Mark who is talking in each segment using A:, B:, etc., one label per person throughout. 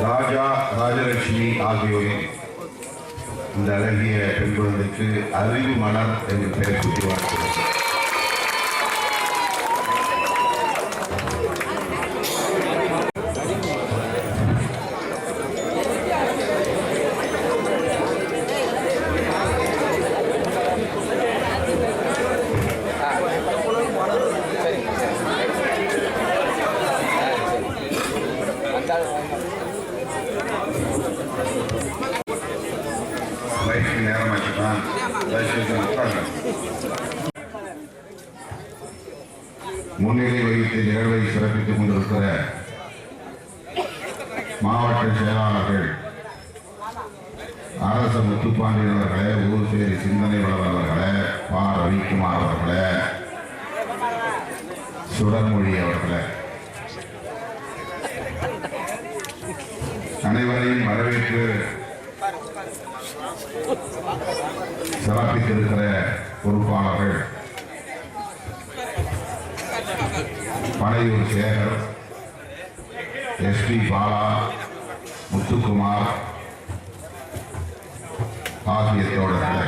A: ராஜா ராஜலட்சுமி ஆகியோரின் இந்த அழகிய பெண் குழந்தைக்கு அறிவு மலர் என்று பெயர் சூட்டி வாழ்த்துகிறேன். முன்னிலை வகித்து நிகழ்வை சிறப்பித்துக் கொண்டிருக்கிற மாவட்ட செயலாளர்கள் அரச முத்துப்பாண்டியன் அவர்களே, ஊர்சேரி சிந்தனை வளர் அவர்களே, பா ரவிக்குமார் அவர்களே, சுடர்மொழி அவர்களே, அனைவரையும் வரவேற்று சிறப்பித்திருக்கிற பொறுப்பாளர்கள் பனையூர் சேகர், எஸ்பி பாலா, முத்துக்குமார் ஆகிய தோழர்களே,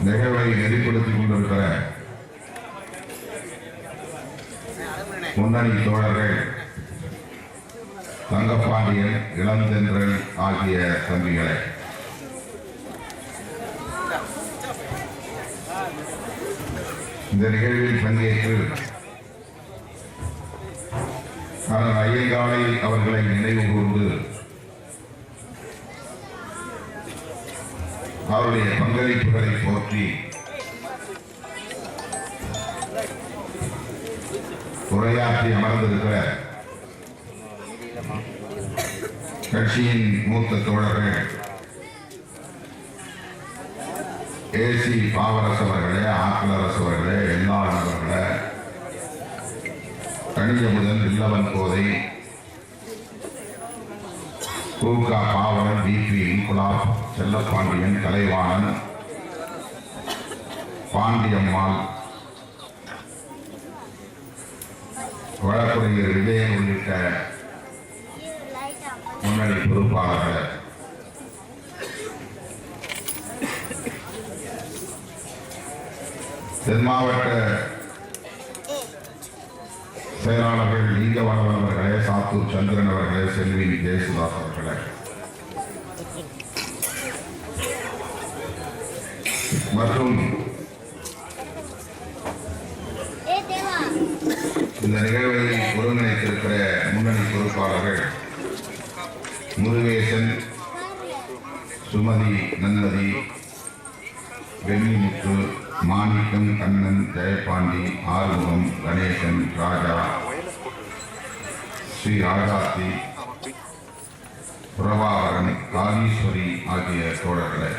A: நிகழ்வை நெறிப்படுத்திக் கொண்டிருக்கிற முன்னணி தோழர்கள் தங்கப்பாண்டியன், இளந்தென்றல் ஆகிய தம்பிகளை, இந்த நிகழ்வில் பங்கேற்று ஐயங்காலை அவர்களை நினைவு கூர்ந்து அவருடைய பங்களிப்புகளை போற்றி உரையாற்றி அமர்ந்திருக்கிற கட்சியின் மூத்த தோழர்கள் ஏசி பாவரசு அவர்களே, ஆக்கலரசு அவர்களே, எல்லாளன் அவர்களே, கணிதமுதன், இல்லவன் கோதை, கூகா பாவலன், டிபி இன்குலாப், செல்லப்பாண்டியன், கலைவாணன், பாண்டியம்மாள், வழக்குரையர் விஜயன் உள்ளிட்ட முன்னணி பொறுப்பாளர்கள், தென் மாவட்ட செயலாளர்கள் லிங்கவனம் அவர்களே, சாத்தூர் சந்திரன் அவர்களே, செல்வி ஜெயசுதாஸ் அவர்களே, மற்றும் இந்த நிகழ்வை ஒருங்கிணைத்திருக்கிற முன்னணி பொறுப்பாளர்கள் முருகேசன், சுமதி, நன்மதி, வெள்ளிமுத்து, மாணிக்கம், கண்ணன், ஜெயபாண்டி, ஆறுமுகம், கணேசன், ராஜா, ஸ்ரீ ராஜாத்தி, பிரபாகரன், காளீஸ்வரி ஆகிய தோழர்களே,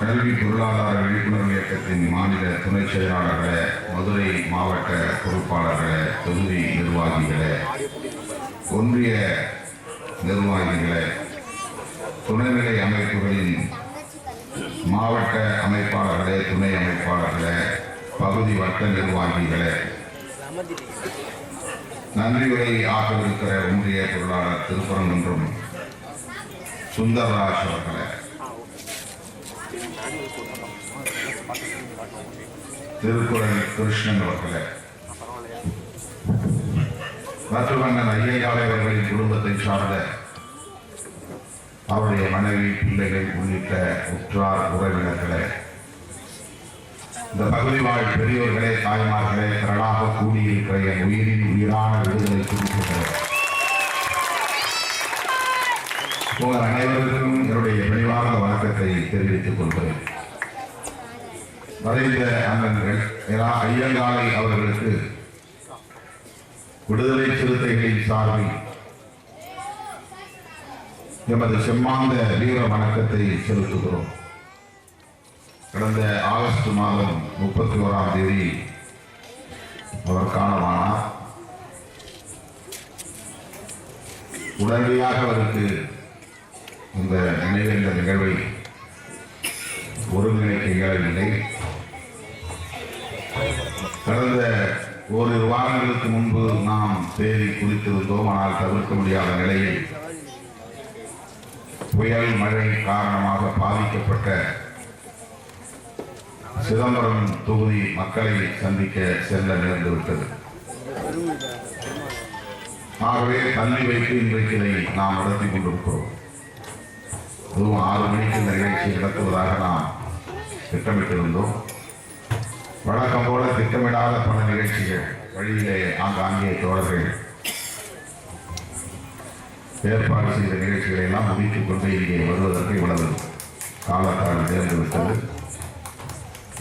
A: கல்வி பொருளாதார விழிப்புணர்வு இயக்கத்தின் மாநில துணை செயலாளர்களே, மதுரை மாவட்ட பொறுப்பாளர்களே, தொகுதி நிர்வாகிகளே, ஒன்றிய நிர்வாகிகளே, துணைநிலை அமைப்புகளின் மாவட்ட அமைப்பாளர்களே, துணை அமைப்பாளர்களே, பகுதி வட்ட நிர்வாகிகளே, நன்றியுரை ஆகவிருக்கிற ஒன்றிய பொருளாளர் திருப்பரங்குன்றம் சுந்தரராஜ் அவர்களே, திருக்குறள் கிருஷ்ணன் அவர்களே, மற்றவண்ணன் ஐயங்காலை அவர்களின் குடும்பத்தை சார்ந்த அவருடைய மனைவி, பிள்ளைகள் உள்ளிட்ட உற்றார் உறவினர்களே, இந்த பகுதி வாழ் பெரியோர்களே, தாய்மார்களே, திரளாக கூடியிருக்கிற என் உயிரின் உயிரான விடுதலை குறிப்பிட்ட உங்கள் அனைவருக்கும் என்னுடைய பணிவான வணக்கத்தை தெரிவித்துக் கொள்கிறேன். மறைந்த அண்ணன்கள் ஐயங்காலை அவர்களுக்கு விடுதலை சிறுத்தைகளின் சார்பில் எமது செம்மாந்த வீர வணக்கத்தை செலுத்துகிறோம். கடந்த ஆகஸ்ட் மாதம் 31ஆம் தேதி அவர் காலமானார். உடனடியாக அவருக்கு இந்த நினைவேந்த நிகழ்வை ஒருங்கிணைக்க இயலவில்லை. கடந்த ஓரிரு வாரங்களுக்கு முன்பு நாம் தேதி குறித்திருந்தோம். ஆனால் தவிர்க்க முடியாத நிலையில் புயல் மழை காரணமாக பாதிக்கப்பட்ட சிதம்பரம் தொகுதி மக்களை சந்திக்க செல்ல நேர்ந்துவிட்டது. ஆகவே தள்ளி வைத்து இன்றைக்கு இதை நாம் நடத்தி கொண்டிருக்கிறோம். அதுவும் 6 மணிக்கு இந்த நிகழ்ச்சியை நடத்துவதாக நாம் திட்டமிட்டிருந்தோம். வழக்கம் போல திட்டமிடாத பல நிகழ்ச்சிகள் வழியிலே ஆங்காங்கே தோழர்கள் ஏற்பாடு செய்த நிகழ்ச்சிகளை எல்லாம் முடித்துக் கொண்டு இங்கே வருவதற்கு இவ்வளவு காலத்தால் நேர்ந்துவிட்டது.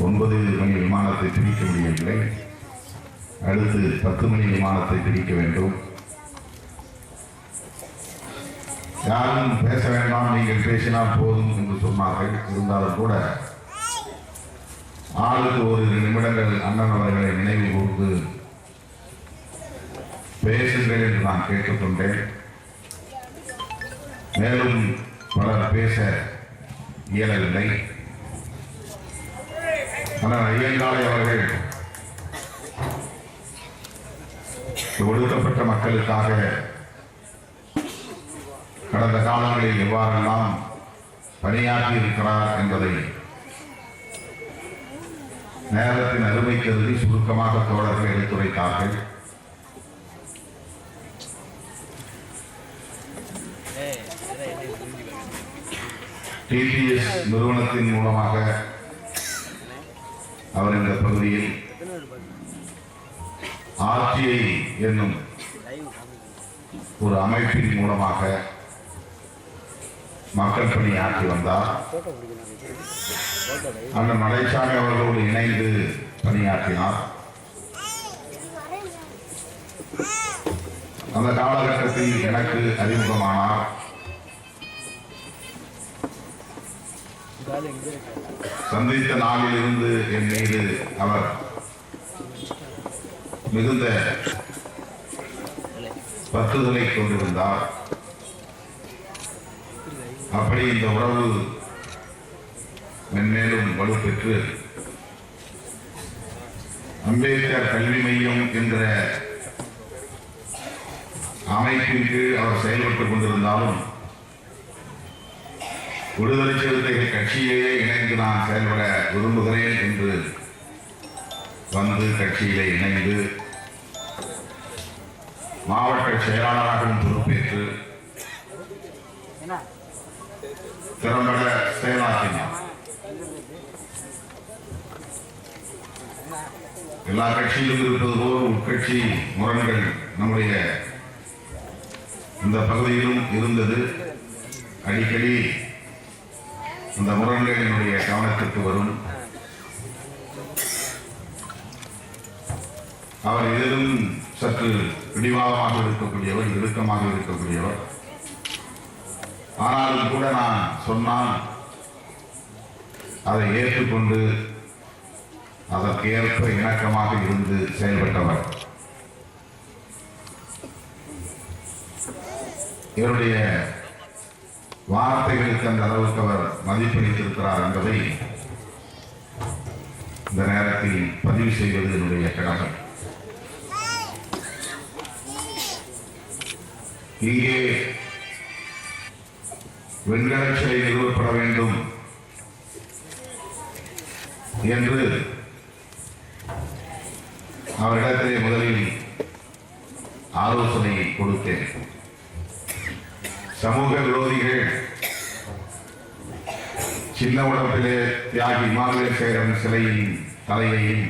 A: 9 மணி விமானத்தை பிடிக்க முடியவில்லை. அடுத்து 10 மணி விமானத்தை பிடிக்க வேண்டும். யாரும் பேச வேண்டாம், நீங்கள் பேசினால் போதும் என்று சொன்னார்கள். இருந்தாலும் கூட ஆளுக்கு ஒரு 2 நிமிடங்கள் அண்ணன் அவர்களை நினைவு கூர்ந்து பேசுங்கள் என்று நான் கேட்டுக்கொண்டேன். மேலும் பலர் பேச இயலவில்லை. அண்ணன் ஐயங்காளை அவர்கள் ஒடுக்கப்பட்ட மக்களுக்காக கடந்த காலங்களில் எவ்வாறெல்லாம் பணியாற்றி இருக்கிறார் என்பதை நேரத்தின் அருமை கருதி சுருக்கமாக தோழர்கள் எடுத்துரைத்தார்கள். டிபிஎஸ் நிறுவனத்தின் மூலமாக அவர் இந்த பகுதியில் ஆர்டிஐ என்னும் ஒரு அமைப்பின் மூலமாக மக்கள் பணி ஆற்றி வந்தார். அண்ணன் மலைச்சாமி அவர்களோடு இணைந்து பணியாற்றினார். அந்த காலகட்டத்தில் எனக்கு அறிமுகமானார். சந்தித்த நாளில் இருந்து என் மீது அவர் மிகுந்த பற்றுதலை கொண்டிருந்தார். அப்படி இந்த உறவு மென்மேலும் வலுப்பெற்று அம்பேத்கர் கல்வி மையம் என்ற அமைப்பின் கீழ் அவர் செயல்பட்டுக் கொண்டிருந்தாலும் விடுதலை சிறுத்தைகள் கட்சியிலேயே இணைந்து நான் செயல்பட விரும்புகிறேன் என்று வந்து கட்சியிலே இணைந்து மாவட்ட செயலாளராகவும் பொறுப்பேற்று திறம்பட செயலாற்றினார். எல்லா கட்சியிலும் இருப்பது போல் உட்கட்சி முரண்கள் நம்முடைய இந்த பகுதியிலும் இருந்தது. அடிக்கடி அந்த முரண்கள் என்னுடைய கவனத்திற்கு வரும். அவர் எதிலும் சற்று பிடிவாதமாக இருக்கக்கூடியவர், இறுக்கமாக இருக்கக்கூடியவர். ஆனாலும் கூட நான் சொன்னால் அதை ஏற்றுக்கொண்டு அதற்கேற்ப இணக்கமாக இருந்து செயல்பட்டவர். இவருடைய வார்த்தைகளுக்கு அந்த அளவுக்கு அவர் மதிப்பளித்திருக்கிறார் என்பதை இந்த நேரத்தில் பதிவு செய்வது என்னுடைய கடமை. இங்கே வெண்கல சிலை நிறுவப்பட வேண்டும் என்று அவரிடத்திலே முதலில் ஆலோசனை கொடுத்தேன். சமூக விரோதிகள் சின்ன உடம்பிலே தியாகி இமானுவேல் சேகரன் சிலையின் தலையையும்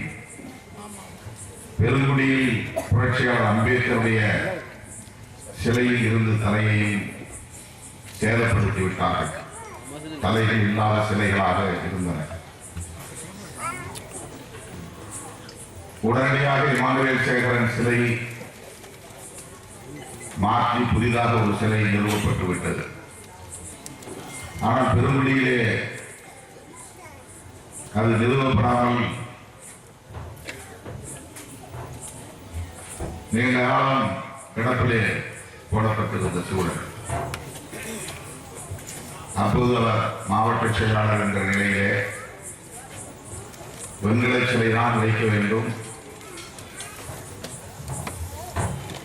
A: பெருங்குடியில் புரட்சியாளர் அம்பேத்கருடைய சிலையில் இருந்து தலையையும் சேதப்படுத்தி விட்டார்கள். தலைகள் இல்லாத சிலைகளாக இருந்தன. உடனடியாக இமானுவேல் சேகரன் சிலை மாற்றி புதிதாக ஒரு சிலை நிறுவப்பட்டு விட்டது. ஆனால் பெருங்குடியிலே அது நிறுவப்படாமல் நீண்ட காலம் கிடப்பிலே போடப்பட்டிருந்த சூழல். அப்போது அவர் மாவட்ட செயலாளர் என்ற நிலையிலே வெண்கல சிலை தான் வைக்க வேண்டும்,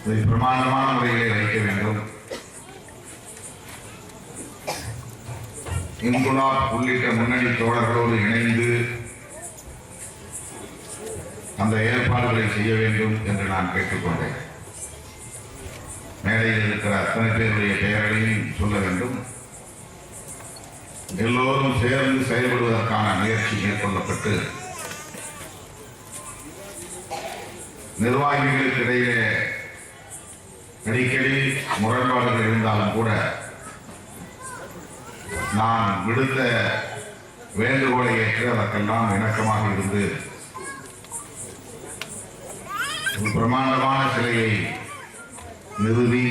A: இதை பிரமாண்டமான முறையிலே வைக்க வேண்டும், இன்குலாப் உள்ளிட்ட முன்னணி தோழர்களோடு இணைந்து அந்த ஏற்பாடுகளை செய்ய வேண்டும் என்று நான் கேட்டுக்கொண்டேன். மேடையில் இருக்கிற அத்தனை பேருடைய பெயர்களையும் சொல்ல வேண்டும். எல்லோரும் சேர்ந்து செயல்படுவதற்கான முயற்சி மேற்கொள்ளப்பட்டு நிர்வாகிகளுக்கு இடையே அடிக்கடி முரண்பாடுகள் இருந்தாலும் கூட நான் விடுத்த வேண்டுகோளை ஏற்று அதற்கெல்லாம் இணக்கமாக இருந்து ஒரு பிரமாண்டமான சிலையை நிறுவி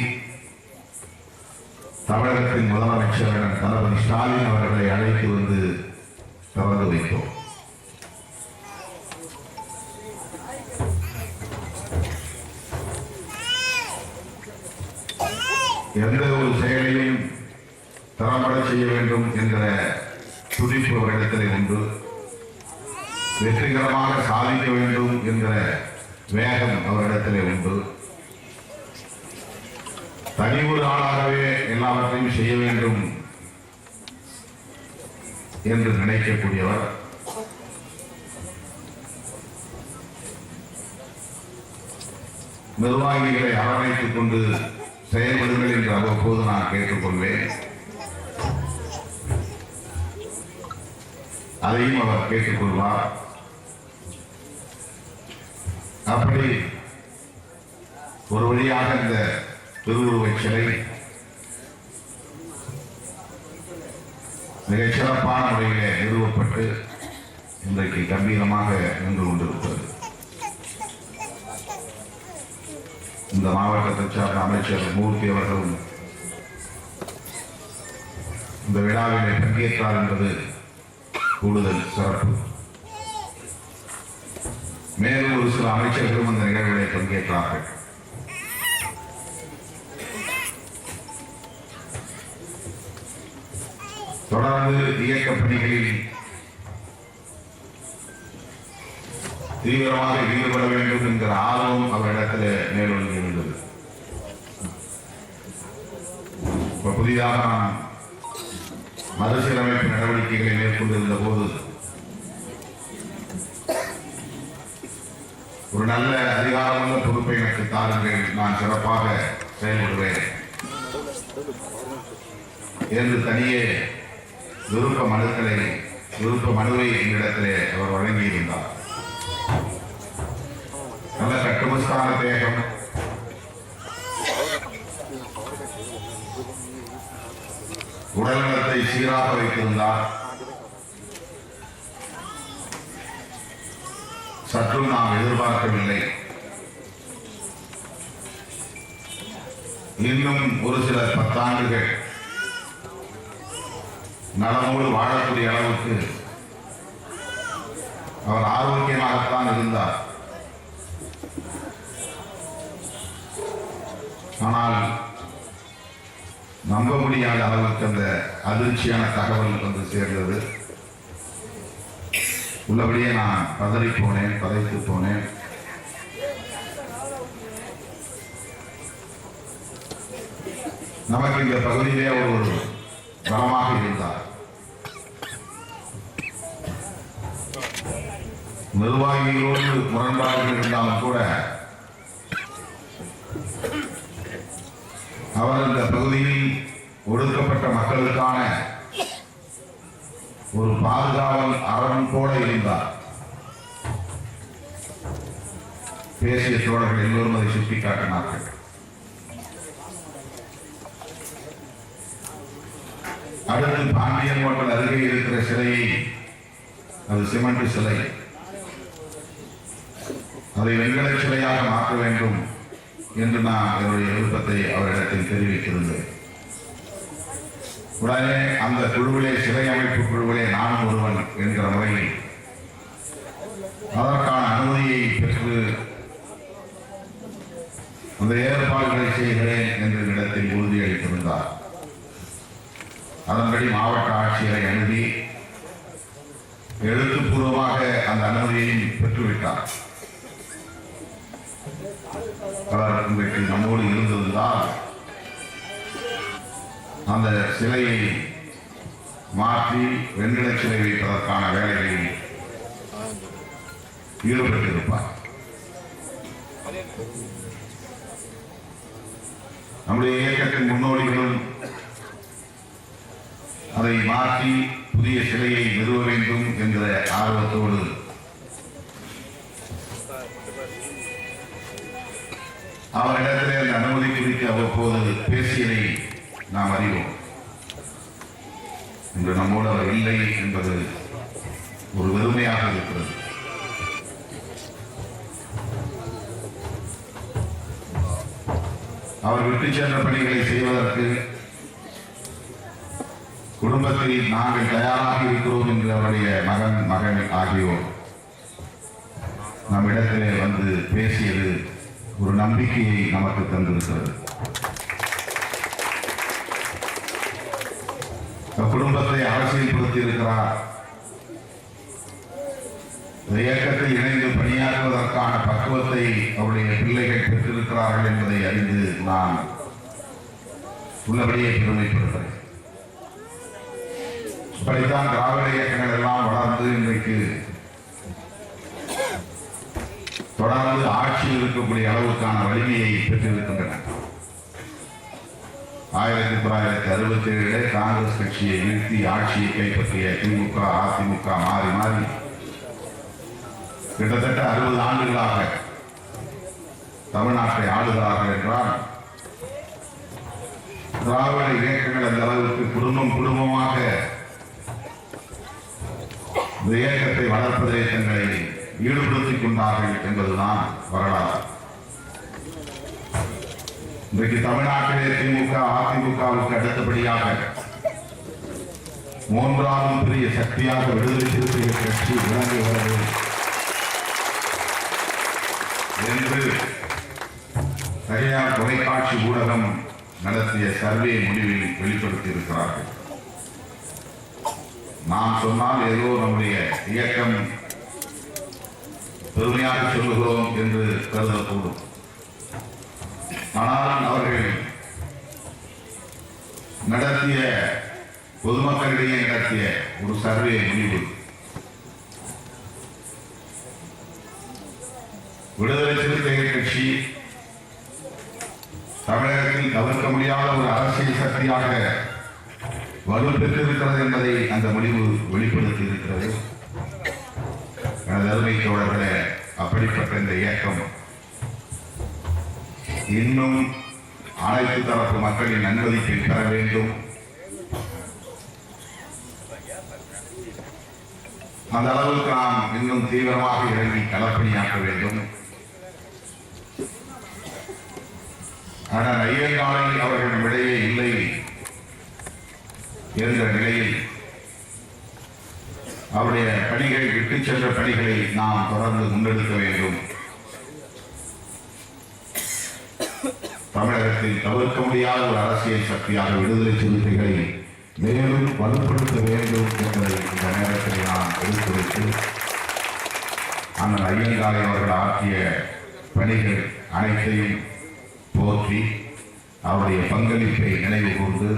A: தமிழகத்தின் முதலமைச்சர் தளபதி ஸ்டாலின் அவர்களை அழைத்து வந்து திறந்து வைத்தோம். எந்த ஒரு செயலையும் திறம்பட செய்ய வேண்டும் என்ற துடிப்பு அவரிடத்திலே உண்டு. வெற்றிகரமாக சாதிக்க வேண்டும் என்ற வேகம் அவரிடத்திலே உண்டு. தனி ஒரு ஆளாகவே எல்லாவற்றையும் செய்ய வேண்டும் என்று நினைக்கக்கூடியவர். நிர்வாகிகளை அரவணைத்துக் கொண்டு செயல்படுங்கள் என்று அவ்வப்போது நான் கேட்டுக்கொள்வேன். அதையும் அவர் கேட்டுக்கொள்வார். அப்படி ஒரு வழியாக இந்த திருவுருவச் சிலை மிகச் சிறப்பான முறையிலே நிறுவப்பட்டு இன்றைக்கு கம்பீரமாக நின்று கொண்டிருக்கிறது. இந்த மாவட்டத்தை சார்ந்த அமைச்சர் மூர்த்தி அவர்களும் இந்த விழாவிலே பங்கேற்றார் என்பது கூடுதல் சிறப்பு. மேலும் ஒரு சில அமைச்சர்களும் அந்த நிகழ்வுகளை பங்கேற்றார்கள். தொடர்ந்து இயக்க பணிகளில் தீவிரமாக ஈடுபட வேண்டும் என்கிற ஆர்வம் அவரிடத்தில் மேலோங்கி இருந்தது. புதிதாக நான் மறுசீரமைப்பு நடவடிக்கைகளை மேற்கொண்டிருந்த போது ஒரு நல்ல அதிகாரமுள்ள பொறுப்பை எனக்கு தாருங்கள், நான் சிறப்பாக செயல்படுவேன் என்று தனியே விருப்ப மனுவை என்னிடத்திலே அவர் வழங்கியிருந்தார். நல்ல கட்டுமஸ்தான தேகம், உடல்நலத்தை சீராக வைத்திருந்தார். சற்றும் நாம் எதிர்பார்க்கவில்லை. இன்னும் ஒரு சில 10 ஆண்டுகள் நலமோடு வாழக்கூடிய அளவுக்கு அவர் ஆரோக்கியமாகத்தான் இருந்தார். ஆனால் நம்ப முடியாத அளவுக்கு அந்த அதிர்ச்சியான தகவல் வந்து சேர்ந்தது. உள்ளபடியே நான் பதறி போனேன், பதைத்து போனேன். நமக்கு இந்த பகுதியிலே ஒரு பலமாக இருந்தார். நிர்வாகிகளோடு முரண்பாடுகள் இருந்தாலும் கூட அவர் இந்த பகுதியில் ஒடுக்கப்பட்ட மக்களுக்கான ஒரு பாதுகாவல் அரண் போல இருந்தார். பேசிய தோழர்கள் எல்லோரும் அதை சுட்டிக்காட்டினார்கள். அடுத்து பாண்டியன் கோட்டல் அருகே இருக்கிற சிலையை, அது சிமெண்ட் சிலை, அதை வெண்கல சிலையாக மாற்ற வேண்டும் என்று நான் என்னுடைய விருப்பத்தை அவரிடத்தில் தெரிவித்திருந்தேன். உடனே அந்த குழுவிலே, சிலை அமைப்பு குழுவிலே நானும் ஒருவன் என்கிற முறையில் அதற்கான அனுமதியை பெற்று அந்த ஏற்பாடுகளை செய்கிறேன் என்று இடத்தில் உறுதியளித்திருந்தார். அதன்படி மாவட்ட ஆட்சியரை அணுகி எழுத்துப்பூர்வமாக அந்த அனுமதியை பெற்றுவிட்டார். அவர் இன்றைக்கு நம்மோடு இருந்திருந்தால் அந்த சிலையை மாற்றி வெண்கல சிலை வைப்பதற்கான வேலைகளில் ஈடுபட்டிருப்பார். நம்முடைய இயக்கத்தின் முன்னோடிகளும் அதை மாற்றி புதிய சிலையை நிறுவ வேண்டும் என்ற ஆர்வத்தோடு அவரிடத்திலே அந்த அனுமதி குறித்து அவ்வப்போது பேசியதை நாம் அறிவோம். இன்று நம்மோடு அவர் இல்லை என்பது ஒரு வெறுமையாக இருக்கிறது. அவர் விட்டு சென்ற பணிகளை செய்வதற்கு குடும்பத்தில் நாங்கள் தயாராக இருக்கிறோம் என்று அவருடைய மகன் ஆகியோர் நம்மிடத்திலே வந்து பேசியது ஒரு நம்பிக்கையை நமக்கு தந்திருக்கிறது. குடும்பத்தை அரசியல்படுத்தி இருக்கிறார். இயக்கத்தில் இணைந்து பணியாற்றுவதற்கான பக்குவத்தை அவருடைய பிள்ளைகள் பெற்றிருக்கிறார்கள் என்பதை அறிந்து நான் உள்ளபடியே பெருமைப்படுகிறேன். இப்படித்தான் திராவிட இயக்கங்கள் எல்லாம் வளர்ந்து இன்றைக்கு தொடர்ந்து ஆட்சியில் இருக்கக்கூடிய அளவுக்கான வலிமையை பெற்றிருக்கின்றன. 1967 காங்கிரஸ் கட்சியை வீழ்த்தி ஆட்சியை கைப்பற்றிய திமுக, அதிமுக மாறி மாறி கிட்டத்தட்ட 60 ஆண்டுகளாக தமிழ்நாட்டை ஆளுகிறார்கள் என்றால் திராவிட இயக்கங்கள் அந்த அளவுக்கு குடும்பமாக இந்த இயக்கத்தை வளர்ப்பதை தங்களை ஈடுபடுத்திக் கொண்டார்கள் என்பதுதான் வரலாறு. இன்றைக்கு தமிழ்நாட்டிலே திமுக, அதிமுகவுக்கு அடுத்தபடியாக 3வது பெரிய சக்தியாக விடுதலை சிறுத்தைகள் கட்சி விளங்குகிறது என்று தனியார் தொலைக்காட்சி ஊடகம் நடத்திய சர்வே முடிவில் வெளிப்படுத்தி இருக்கிறார்கள். நாம் சொன்னால் ஏதோ நம்முடைய இயக்கம் பெருமையாக சொல்லுகிறோம் என்று கருதக்கூடும். ஆனால் அவர்கள் நடத்திய பொதுமக்களிடையே நடத்திய ஒரு சர்வே முடிவு விடுதலை சிறுத்தைகள் கட்சி தமிழகத்தில் தவிர்க்க முடியாத ஒரு அரசியல் சக்தியாக வலுப்பெற்றிருக்கிறது என்பதை அந்த முடிவு வெளிப்படுத்தி இருக்கிறது. எனது அருமை தோழர்களே, அப்படிப்பட்ட இந்த இயக்கம் இன்னும் அனைத்து தரப்பு மக்களின் அனுமதிப்பை பெற வேண்டும். அந்த அளவுக்கு நாம் இன்னும் தீவிரமாக இறங்கி களப்பணியாற்ற வேண்டும். ஆனால் ஐயங்காலில் அவர்கள் நம்மிடையே இல்லை என்ற நிலையில் அவருடைய பணிகள் விட்டுச் சென்ற பணிகளை நாம் தொடர்ந்து முன்னெடுக்க வேண்டும். தமிழகத்தில் தவிர்க்க முடியாத ஒரு அரசியல் சக்தியாக விடுதலை சிறுத்தைகளை மேலும் வலுப்படுத்த வேண்டும் என்பதை இந்த நேரத்தில் நான் எடுத்துரைத்து அண்ணன் ஐயங்காலை அவர்கள் ஆற்றிய பணிகள் அனைத்தையும் போற்றி அவருடைய பங்களிப்பை நினைவு கூர்ந்து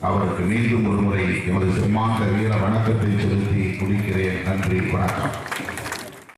A: அவருக்கு மீண்டும் ஒருமுறை எமது செம்மாந்த வீர வணக்கத்தை செலுத்தி முடிக்கிறேன். நன்றி, வணக்கம்.